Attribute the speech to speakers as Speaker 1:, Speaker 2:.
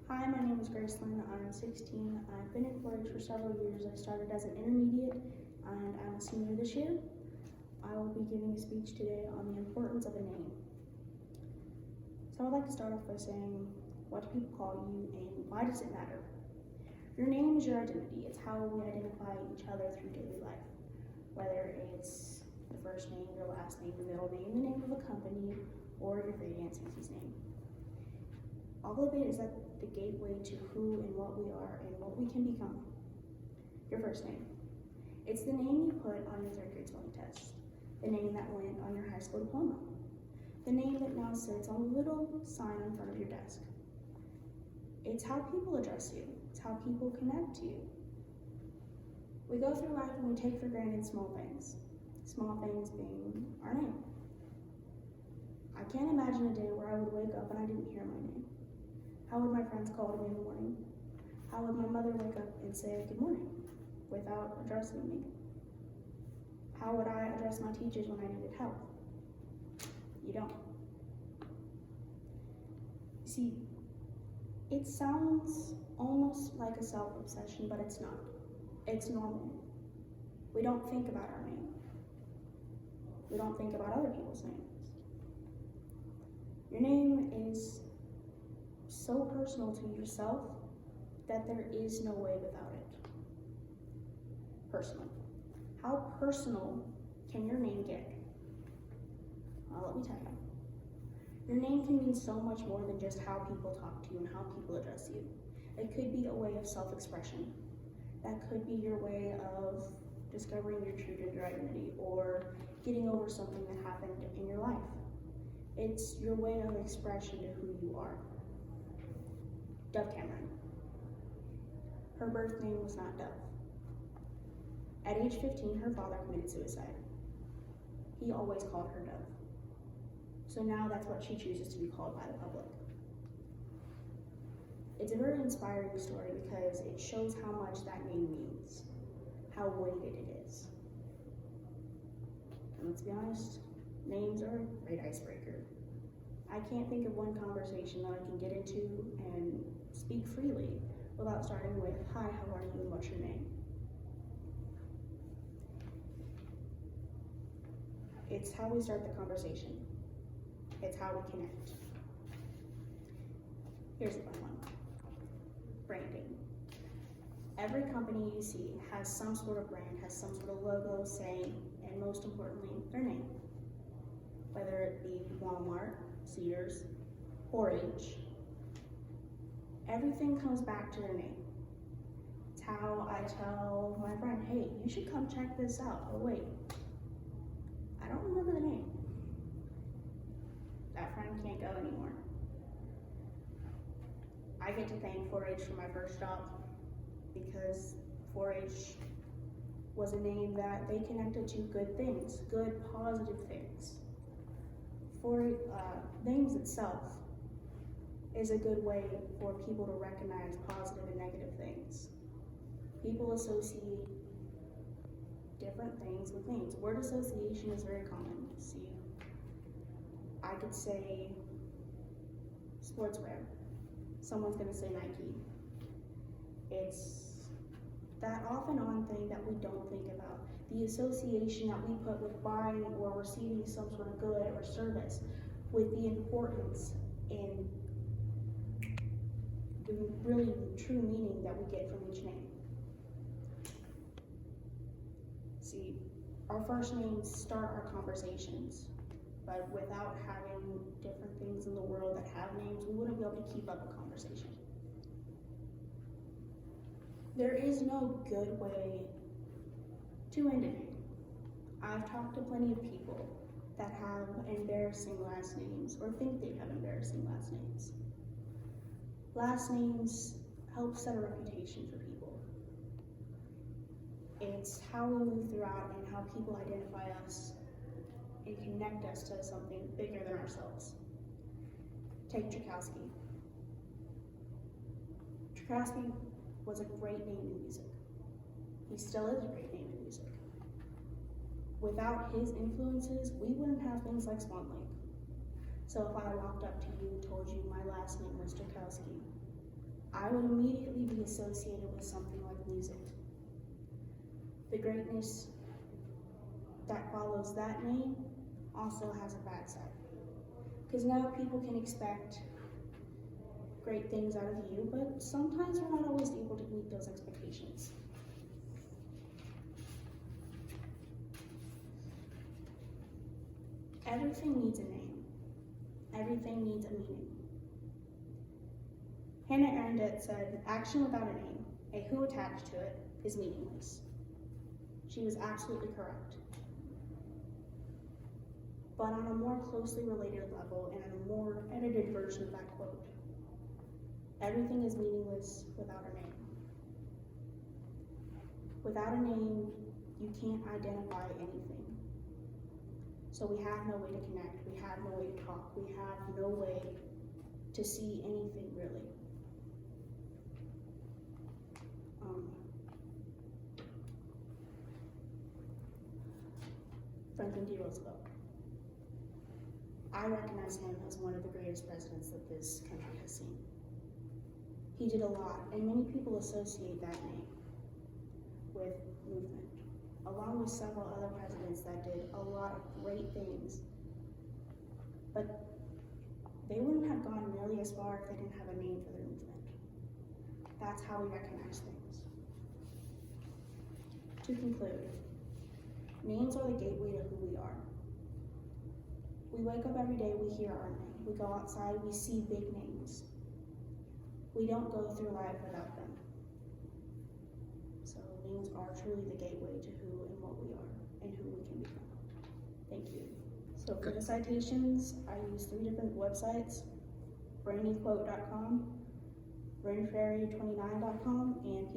Speaker 1: Hi, my name is Gracelyn. I'm 16. I've been in 4-H for several years. I started as an intermediate and I'm a senior this year. I will be giving a speech today on the importance of a name. So I'd like to start off by saying, what do people call you and why does it matter? Your name is your identity. It's how we identify each other through daily life. Whether it's the first name, your last name, the middle name, the name of a company, or your great aunt Susie's name. All of it is at the gateway to who and what we are and what we can become. Your first name. It's the name you put on your third grade spelling test. The name that went on your high school diploma. The name that now sits on a little sign in front of your desk. It's how people address you. It's how people connect to you. We go through life and we take for granted small things. Small things being our name. I can't imagine a day where I would wake up and I didn't hear my name. How would my friends call me in the morning? How would my mother wake up and say good morning without addressing me? How would I address my teachers when I needed help? You don't. You see, it sounds almost like a self-obsession, but it's not. It's normal. We don't think about our name. We don't think about other people's names. Your name is so personal to yourself that there is no way without it. Personal. How personal can your name get? Well, let me tell you. Your name can mean so much more than just how people talk to you and how people address you. It could be a way of self-expression. That could be your way of discovering your true gender identity or getting over something that happened in your life. It's your way of expression to who you are. Dove Cameron. Her birth name was not Dove. At age 15, her father committed suicide. He always called her Dove. So now that's what she chooses to be called by the public. It's a very inspiring story because it shows how much that name means, how weighted it is. And let's be honest, names are a great icebreaker. I can't think of one conversation that I can get into and speak freely without starting with, hi, how are you, and what's your name? It's how we start the conversation. It's how we connect. Here's a fun one. Branding. Every company you see has some sort of brand, has some sort of logo, saying, and most importantly, their name. Whether it be Walmart, Sears, 4-H, everything comes back to their name. It's how I tell my friend, hey, you should come check this out. Oh wait, I don't remember the name. That friend can't go anymore. I get to thank 4-H for my first job because 4-H was a name that they connected to good things, good positive things. Names itself is a good way for people to recognize positive and negative things. People associate different things with names. Word association is very common. See, I could say sportswear. Someone's gonna say Nike. It's that off and on thing that we don't think about. The association that we put with buying or receiving some sort of good or service with the importance and the really true meaning that we get from each name. See, our first names start our conversations, but without having different things in the world that have names, we wouldn't be able to keep up a conversation. There is no good way to end a name. I've talked to plenty of people that have embarrassing last names or think they have embarrassing last names. Last names help set a reputation for people. It's how we move throughout and how people identify us and connect us to something bigger than ourselves. Take Tchaikovsky. Tchaikovsky was a great name in music. He still is a great name in music. Without his influences, we wouldn't have things like Swan Lake. So if I walked up to you and told you my last name was Tchaikovsky, I would immediately be associated with something like music. The greatness that follows that name also has a bad side. Because now people can expect great things out of you, but sometimes we're not always able to meet those expectations. Everything needs a name. Everything needs a meaning. Hannah Arendt said, "Action without a name, a who attached to it, is meaningless." She was absolutely correct. But on a more closely related level and a more edited version of that quote, everything is meaningless without a name. Without a name, you can't identify anything. So we have no way to connect, we have no way to talk, we have no way to see anything really. Franklin D. Roosevelt. I recognize him as one of the greatest presidents that this country has seen. He did a lot, and many people associate that name with movement, along with several other presidents that did a lot of great things. But they wouldn't have gone nearly as far if they didn't have a name for their movement. That's how we recognize things. To conclude, names are the gateway to who we are. We wake up every day, we hear our name. We go outside, we see big names. We don't go through life without them. So names are truly the gateway to who and what we are and who we can become. Thank you. So for the citations, I use 3 different websites: brainyquote.com, brainfairy29.com, and